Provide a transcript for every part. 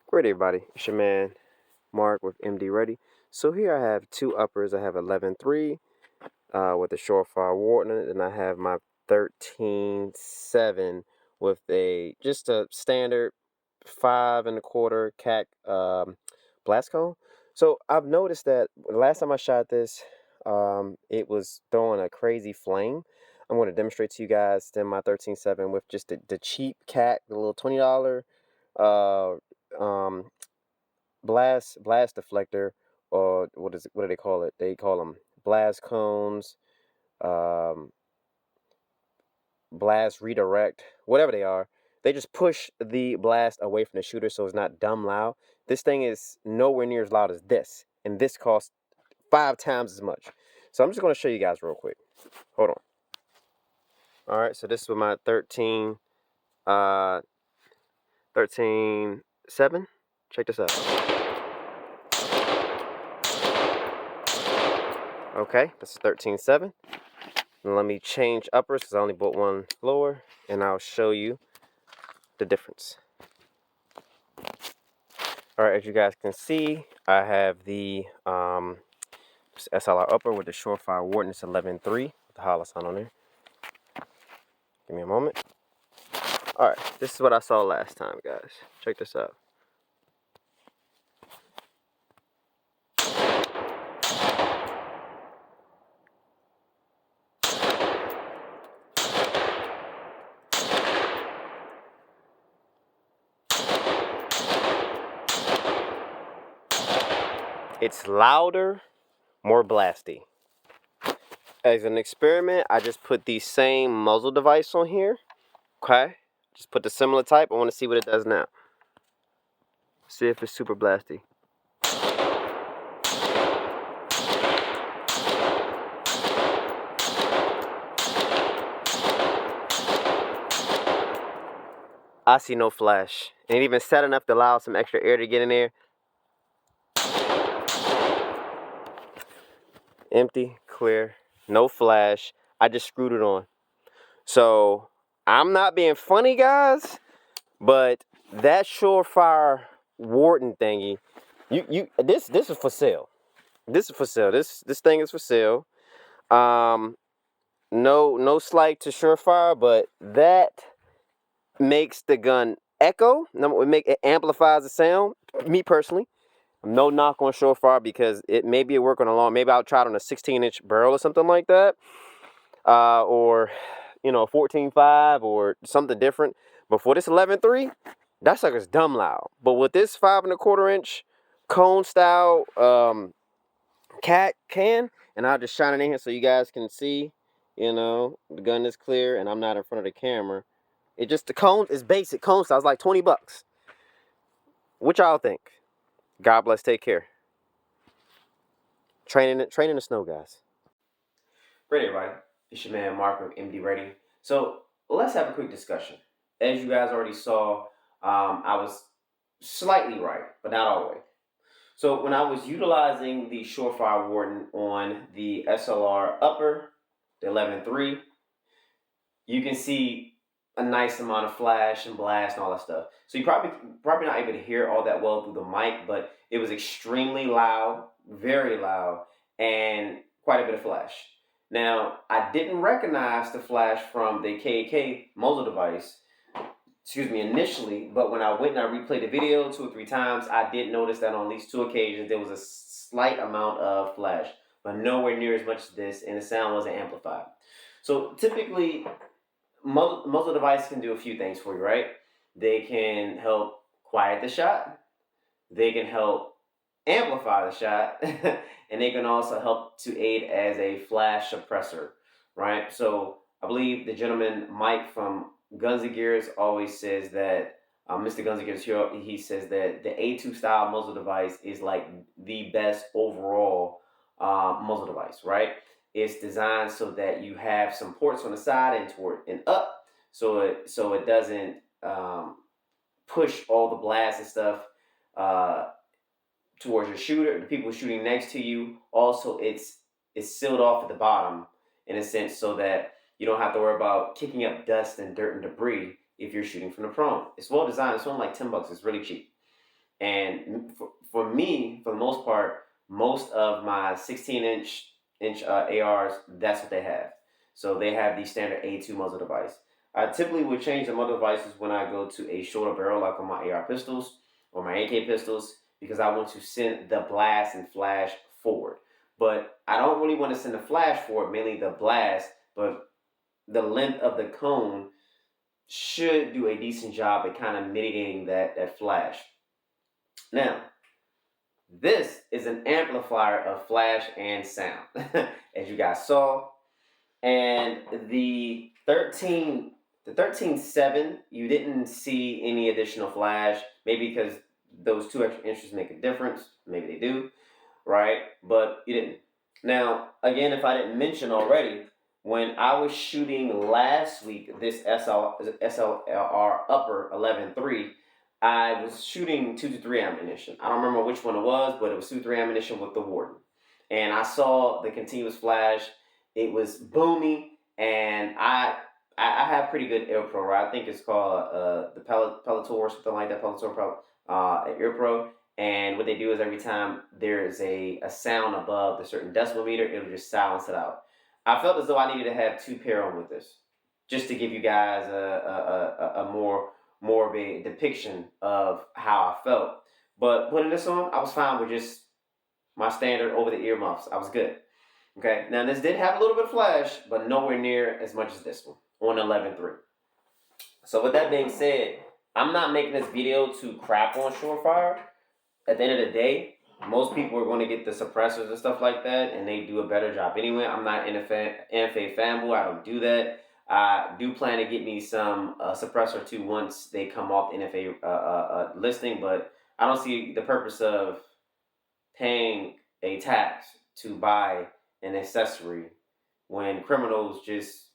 Great, everybody. It's your man Mark with MD Ready. So here I have two uppers. I have 11.3 with a Surefire wart in it, and I have my 13.7 with just a standard 5 1/4 KAK blast cone. So I've noticed that the last time I shot this, it was throwing a crazy flame. I'm going to demonstrate to you guys then my 13.7 with just the cheap KAK, the little $20 uh um blast deflector, or what do they call it? They call them blast cones, um blast redirect, whatever they are. They just push the blast away from the shooter so it's not dumb loud. This thing is nowhere near as loud as this, and this costs 5 times as much. So I'm just going to show you guys real quick. Hold on. All right, so this is with my 13.7. Check this out. Okay, this is 13.7. And let me change uppers because I only bought one lower, and I'll show you the difference. All right, as you guys can see, I have the SLR upper with the Surefire wart. It's 11.3 with the hollow sign on there. Give me a moment. All right, this is what I saw last time, guys. Check this out. It's louder, more blasty. As an experiment, I just put the same muzzle device on here. Okay, just put the similar type. I want to see what it does now. See if it's super blasty. I see no flash. And it even set enough to allow some extra air to get in there. Empty, clear, no flash. I just screwed it on. So I'm not being funny, guys, but that Surefire Wharton thingy, this is for sale. This is for sale. This thing is for sale. No slight to Surefire, but that makes the gun echo. It amplifies the sound. Me personally, no knock on Surefire because it maybe it work on a long. Maybe I'll try it on a 16-inch barrel or something like that, or a 14.5 or something different. But for this 11.3, that sucker's dumb loud. But with this 5 1/4 inch cone style KAK can, and I'll just shine it in here so you guys can see. The gun is clear and I'm not in front of the camera. It just, the cone is basic cone style. It's like $20. What y'all think? God bless. Take care. Training the snow, guys. Great, everybody. It's your man Mark with MD Ready. So let's have a quick discussion. As you guys already saw, I was slightly right, but not all the way. So when I was utilizing the Surefire Wharton on the SLR upper, the 11.3, you can see a nice amount of flash and blast and all that stuff. So you probably not able to hear all that well through the mic, but it was extremely loud, very loud, and quite a bit of flash. Now, I didn't recognize the flash from the KAK muzzle device, initially, but when I went and I replayed the video 2 or 3 times, I did notice that on at least 2 occasions there was a slight amount of flash, but nowhere near as much as this, and the sound wasn't amplified. So typically, muzzle device can do a few things for you, right? They can help quiet the shot, they can help amplify the shot, and they can also help to aid as a flash suppressor, right? So I believe the gentleman Mike from Guns and Gears always says that, Mr. Guns and Gears here, he says that the A2 style muzzle device is like the best overall muzzle device, right? It's designed so that you have some ports on the side and toward and up, so it doesn't push all the blasts and stuff towards your shooter, the people shooting next to you. Also, it's sealed off at the bottom in a sense so that you don't have to worry about kicking up dust and dirt and debris if you're shooting from the prone. It's well designed. It's only like $10. It's really cheap. And for me, for the most part, most of my 16-inch ARs, that's what they have. So they have the standard A2 muzzle device. I typically would change the muzzle devices when I go to a shorter barrel, like on my AR pistols or my AK pistols, because I want to send the blast and flash forward. But I don't really want to send the flash forward, mainly the blast, but the length of the cone should do a decent job at kind of mitigating that flash. Now, this is an amplifier of flash and sound, as you guys saw. And the 13.7, you didn't see any additional flash, maybe because those two extra inches make a difference. Maybe they do, right? But you didn't. Now, again, if I didn't mention already, when I was shooting last week, this SLR upper 11.3, I was shooting 2-3 ammunition. I don't remember which one it was, but it was 2-3 ammunition with the Warden. And I saw the continuous flash. It was boomy, and I have pretty good ear pro, right? I think it's called the Pelotor or something like that, Pelotor ear pro. And what they do is every time there's a sound above the certain decibel meter, it'll just silence it out. I felt as though I needed to have 2 pair on with this, just to give you guys a more of a depiction of how I felt. But putting this on, I was fine with just my standard over the ear muffs. I was good. Okay, now this did have a little bit of flash, but nowhere near as much as this one on 11.3. So with that being said, I'm not making this video to crap on Surefire. At the end of the day, most people are going to get the suppressors and stuff like that, and they do a better job anyway. I'm not NFA fanboy. I don't do that. I do plan to get me some suppressor too once they come off the NFA listing, but I don't see the purpose of paying a tax to buy an accessory when criminals just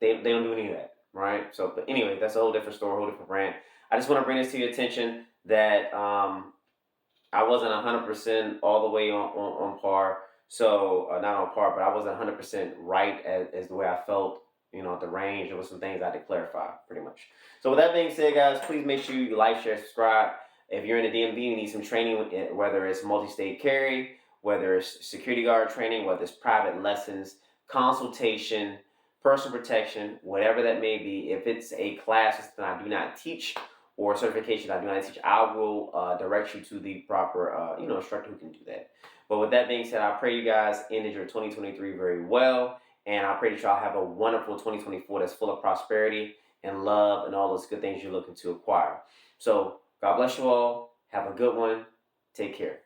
they don't do any of that, right? So, but anyway, that's a whole different story, whole different rant. I just want to bring this to your attention that I wasn't 100% all the way on par. So not on par, but I wasn't 100% right as the way I felt. At the range, there was some things I had to clarify, pretty much. So with that being said, guys, please make sure you like, share, subscribe. If you're in the DMV, you need some training, whether it's multi-state carry, whether it's security guard training, whether it's private lessons, consultation, personal protection, whatever that may be. If it's a class that I do not teach or certification I do not teach, I will direct you to the proper instructor who can do that. But with that being said, I pray you guys ended your 2023 very well, and I pray that y'all have a wonderful 2024 that's full of prosperity and love and all those good things you're looking to acquire. So God bless you all. Have a good one. Take care.